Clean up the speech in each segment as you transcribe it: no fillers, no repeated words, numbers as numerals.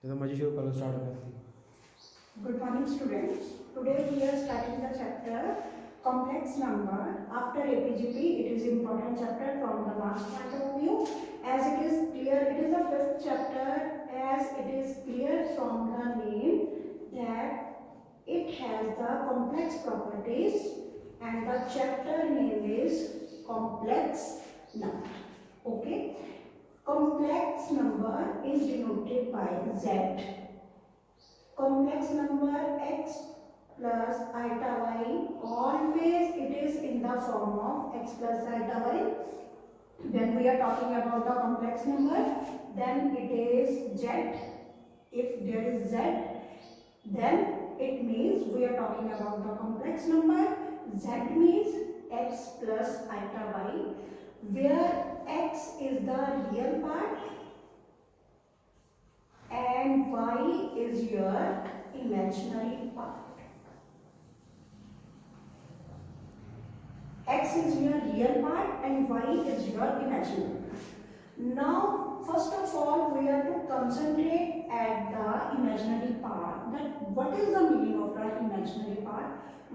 जैसा मर्जी शुरू करो, स्टार्ट कर। Good morning, students. Today we are starting the chapter complex number. After APGP, it is important chapter from the maths point of view. As it is clear, it is the fifth chapter. As it is clear from the name that it has the complex properties, and the chapter name is complex number. Okay. Complex number is denoted by Z. Complex number x plus iota y, always it is in the form of x plus iota y. When we are talking about the complex number, then it is z. If there is z, then it means we are talking about the complex number. Z means x plus iota y, where x is the real part and y is your imaginary part. X is your real part and y is your imaginary part. Now, first of all, we have to concentrate at the imaginary part. That what is the meaning of the imaginary part?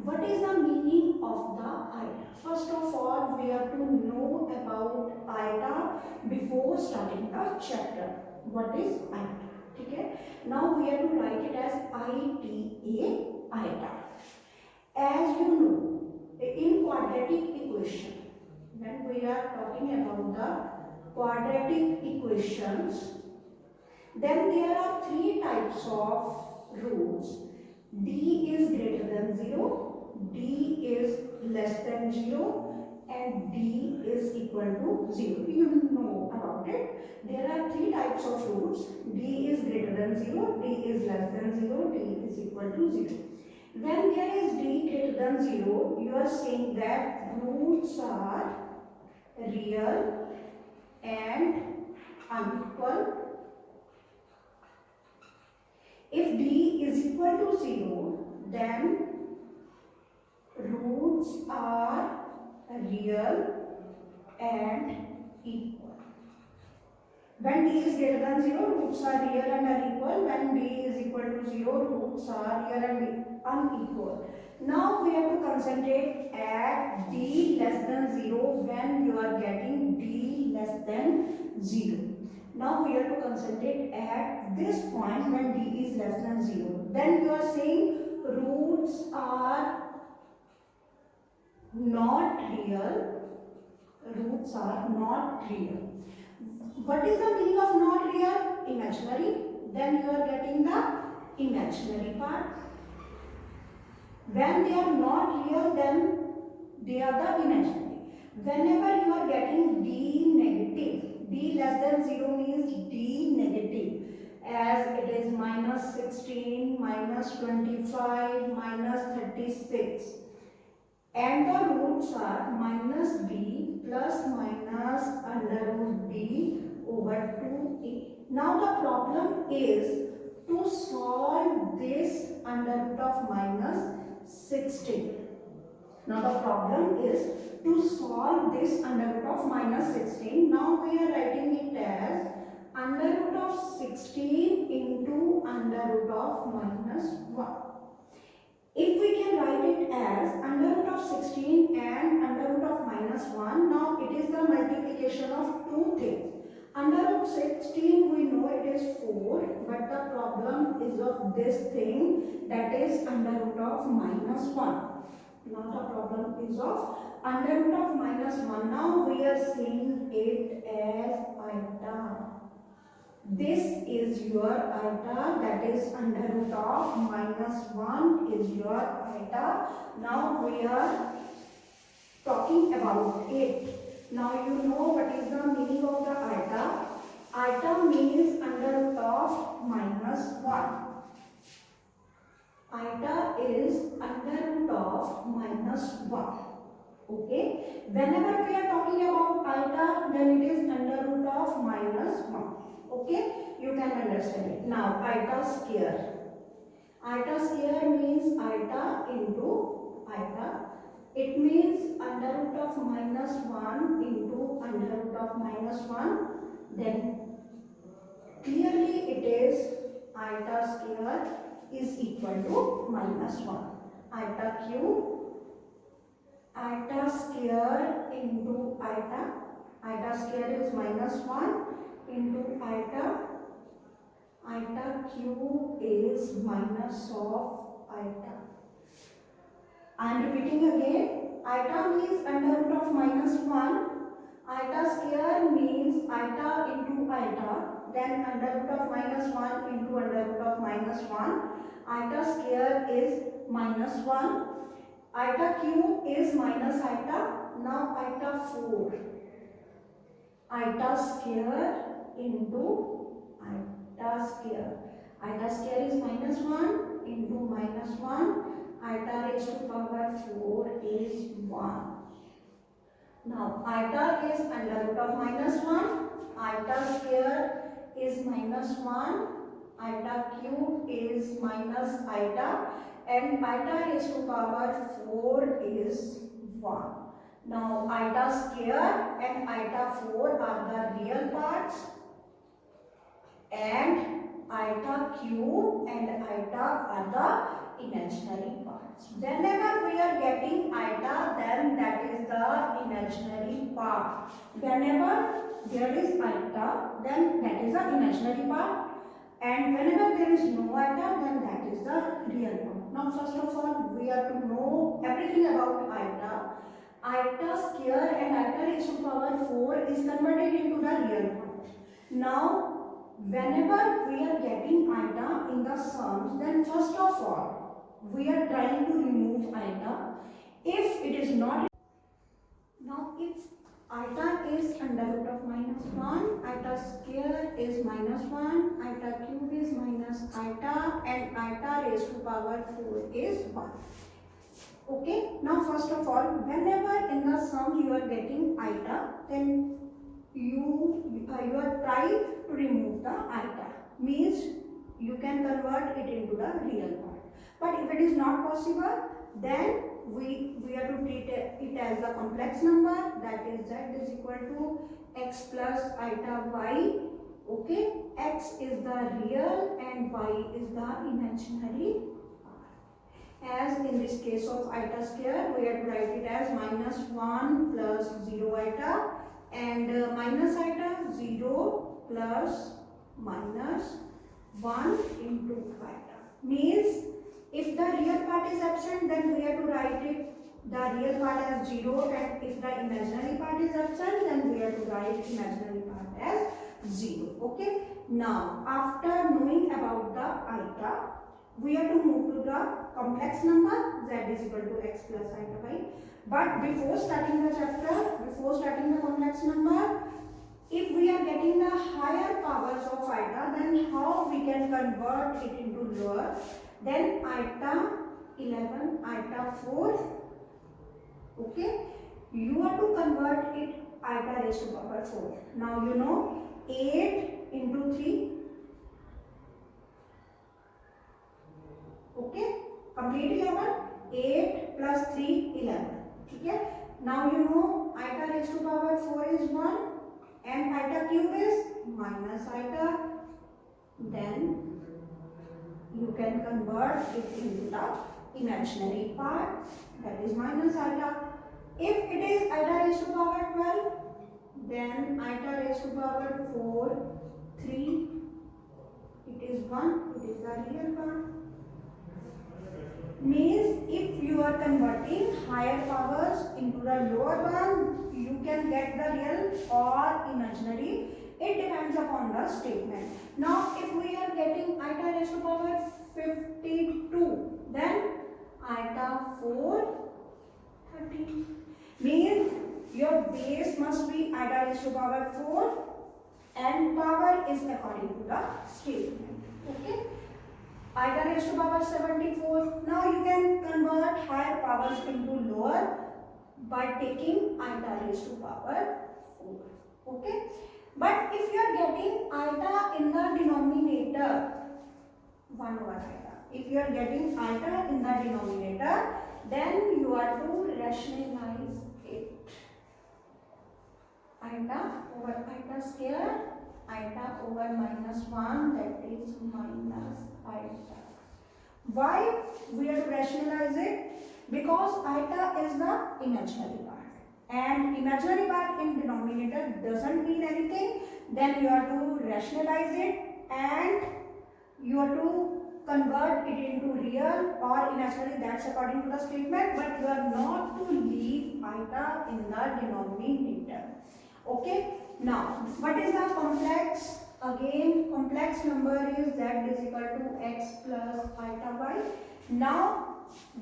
What is the meaning of the iota? First of all, we have to know about iota before starting the chapter. What is iota? Okay. Now we have to write it as ITA, iota. As you know, in quadratic equation, when we are talking about the quadratic equations, then there are three types of roots. D is greater than 0, D is less than 0, and D is equal to 0. You know about it. There are three types of roots. D is greater than 0, D is less than 0, D is equal to 0. When there is D greater than 0, you are saying that roots are real and unequal. If D is equal to 0, then roots are real and equal. When D is greater than 0, roots are real and unequal. When D is equal to 0, roots are real and unequal. Now we have to concentrate at D less than 0 when you are getting D less than 0. Now we have to concentrate at this point when D is less than 0. Then you are saying roots are not real. Roots are not real. What is the meaning of not real? Imaginary. Then you are getting the imaginary part. When they are not real, then they are the imaginary. Whenever you are getting D negative, D less than 0 means D negative, as it is minus 16, minus 25, minus 36. And the roots are minus D plus minus under root D over 2a. Now the problem is to solve this under root of minus 16. Now the problem is to solve this under root of minus 16. Now we are writing it as under root of 16 into under root of minus 1. If we can write it as under root of 16 and under root of minus 1, now it is the multiplication of two things. Under root 16 we know it is 4, but the problem is of this thing, that is under root of minus 1. Now the problem is of under root of minus 1. Now we are seeing it as iota. This is your iota, that is under root of minus 1 is your iota. Now we are talking about it. Now you know what is the meaning of the iota. Iota means under root of minus 1. Iota is under root of minus 1. Okay. Whenever we are talking about iota, then it is under root of minus 1. Okay, you can understand it. Now, iota square. Iota square means iota into iota. It means under root of minus 1 into under root of minus 1. Then clearly it is iota square is equal to -1. Iota cube, iota square into iota. Iota square is -1 into iota. Iota cube is minus of iota. I am repeating again. Iota means under root of -1. Iota square means iota into iota. Then under root of -1 into under root of -1. Iota square is -1. Iota cube is minus iota. Now iota 4. Iota square into iota square. Iota square is -1 into -1. Iota raised to power 4 is 1. Now iota is under root of -1. Iota square is -1. Iota cube is minus iota. And iota raised to power 4 is 1. Now iota square and iota 4 are the real parts. And iota cube and iota are the imaginary parts. Whenever we are getting iota, then that is the imaginary part. Whenever there is iota, then that is the imaginary part. And whenever there is no iota, then that is the real part. Now first of all, we have to know everything about iota. Iota square and iota raised to power 4 is converted into the real part. Now whenever we are getting iota in the sums, then first of all we are trying to remove iota. If it is not, now if iota is under root of -1, iota square is -1, iota cube is minus iota, and iota raised to power 4 is 1. Okay, now first of all, whenever in the sum you are getting iota, then you are trying to remove the iota. Means you can convert it into the real part. But if it is not possible, then we have to treat it as a complex number, that is z is equal to x plus iota y. Okay, x is the real and y is the imaginary part. As in this case of iota square, we have to write it as -1 plus 0 iota, and minus iota 0 plus minus 1 into iota. Means if the real part is absent, then we have to write it the real part as 0, and if the imaginary part is absent, then we have to write imaginary part as 0. Okay. Now after knowing about the iota, we have to move to the complex number z is equal to x plus iota y. But before starting the chapter, before starting the complex number, if we are getting the higher powers of iota, then how we can convert it into lower? Then iota 11, iota 4. Okay, you have to convert it iota raised to power 4. Now you know 8 into 3. Okay, complete 11. 8 plus 3, 11. Okay, now you know iota raised to power 4 is 1 and iota cube is minus iota. Then you can convert it into the imaginary part, that is minus iota. If it is iota raised to power 12, then iota raised to power 4, 3, it is 1, it is the real part. Means if you are converting higher powers into the lower one, you can get the real or imaginary. It depends upon the statement. Now if we are getting iota raised to power 52, then iota 4, 30. Means your base must be iota raised to power 4 and power is according to the statement. Okay. Iota raised to power 74. Now you can convert higher powers into lower by taking iota raised to power 4. Okay. But if you are getting iota in the denominator, 1 over iota. If you are getting iota in the denominator, then you are to rationalize it. Iota over iota square iota over minus 1, that is minus iota. Why we have to rationalize it? Because iota is the imaginary part, and imaginary part in denominator doesn't mean anything. Then you have to rationalize it and you have to convert it into real or imaginary, that's according to the statement, but you are not to leave iota in the denominator. Okay, now what is the complex? Again, complex number is z is equal to x plus iota y. Now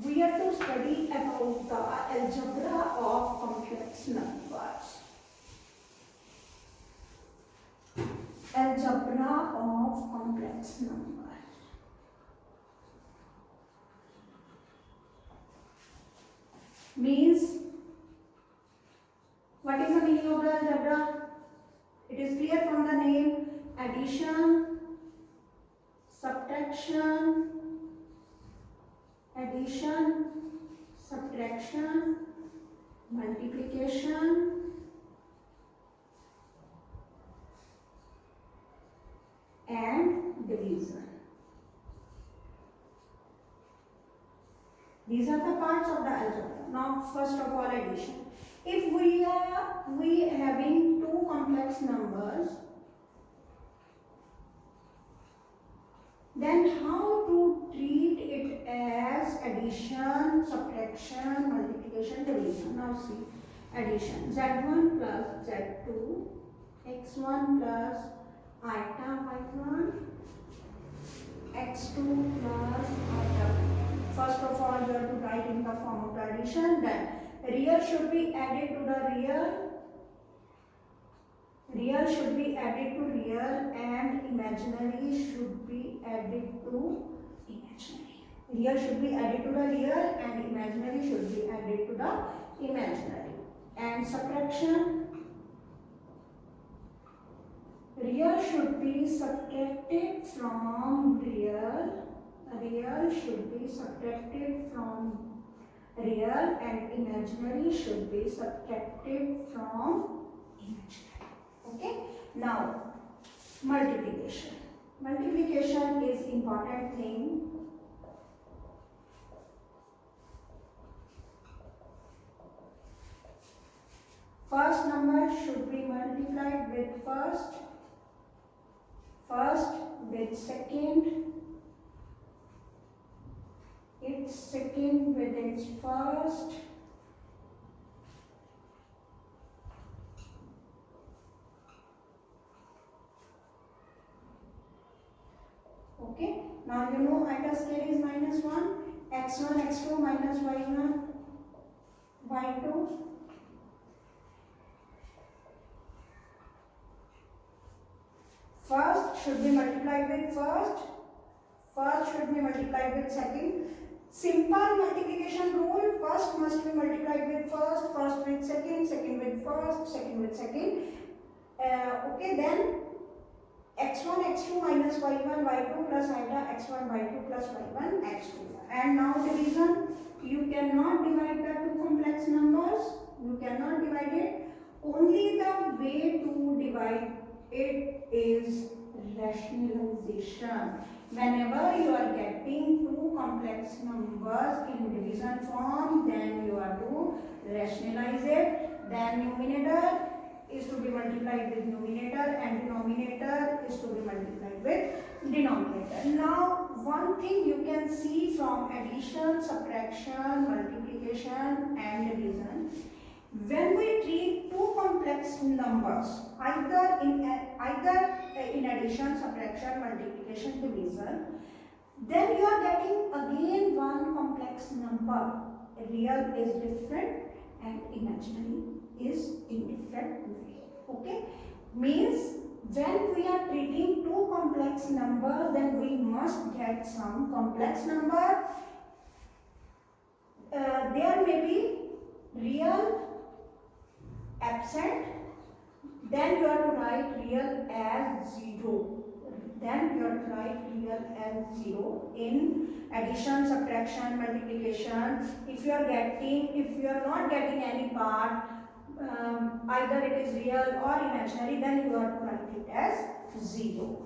we have to study about the algebra of complex numbers. Algebra of complex numbers. Means, what is the meaning of the algebra? It is clear from the name: addition, subtraction, addition, subtraction, multiplication, and division. These are the parts of the algebra. Now, first of all, addition. If we having two complex numbers, then how to treat it as addition, subtraction, multiplication, division? Now see, addition: z1 plus z2, x1 plus iota y1, x2 plus iota. First of all, you have to write in the form of the addition. Then real should be added to the real, real should be added to real, and imaginary should be added to imaginary. Real should be added to the real and imaginary should be added to the imaginary. And subtraction: real should be subtracted from real, real should be subtracted from real, and imaginary should be subtracted from imaginary. Okay. Now, multiplication. Multiplication is important thing. First number should be multiplied with first, first with second, its second with its first, okay. Now you know iota scale is minus 1, x1, x2 minus y1, y2. First should be multiplied with first, first should be multiplied with second. Simple multiplication rule: first must be multiplied with first, first with second, second with first, second with second. Okay, then x1, x2 minus y1, y2 plus iota x1, y2 plus y1, x2. And now division: you cannot divide the two complex numbers. You cannot divide it. Only the way to divide it is rationalization. Whenever you are getting two complex numbers in division form, then you have to rationalize it. Then numerator is to be multiplied with numerator and denominator is to be multiplied with denominator. Now, one thing you can see from addition, subtraction, multiplication and division: when we treat two complex numbers, either in addition, subtraction, multiplication, division, then you are getting again one complex number. Real is different and imaginary is in different way. Okay, means when we are treating two complex numbers, then we must get some complex number. There may be real absent, then you have to write real as 0. Then you have to write real as 0 in addition, subtraction, multiplication. If you are not getting any part, either it is real or imaginary, then you have to write it as 0.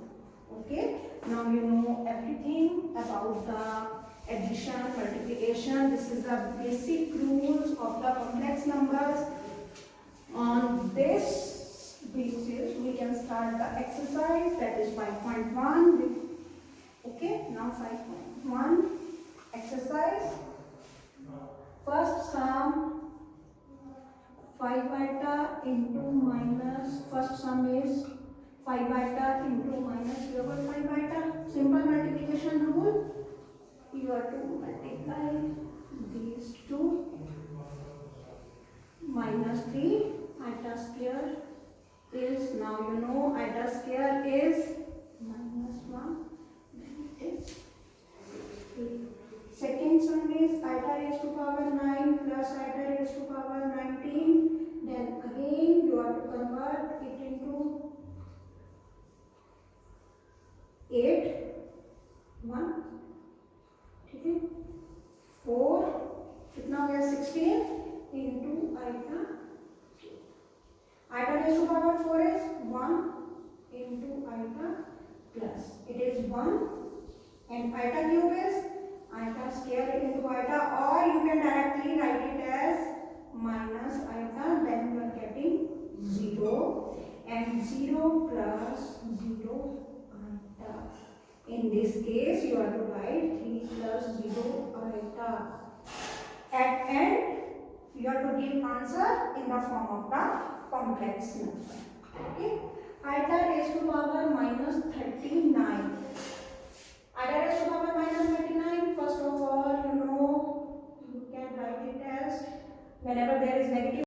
Okay, now you know everything about the addition, multiplication. This is the basic rules of the complex numbers. On this basis we can start the exercise, that is 5.1. Okay, now 5.1 exercise. First sum 5 iota into minus, first sum is 5 iota into minus here 5 iota. Simple multiplication rule. You are to multiply these two. Minus 3 iota square is, now you know iota square is minus 1. Then it is 3. Second sum is iota raised to power 9 plus iota raised to power 19. Then again you have to convert it into 8 1. Okay, 4 कितना हो गया 16 into iota. Iota raised to power 4 is 1 into iota plus it is 1, and iota cube is iota square into iota, or you can directly write it as minus iota, then you are getting 0, and 0 plus 0 iota. In this case you have to write 3 plus 0 iota. At end you have to give answer in the form of the complex number. Okay, iota raised to power minus 39. Iota raised to power minus 39, first of all you know you can write it as, whenever there is negative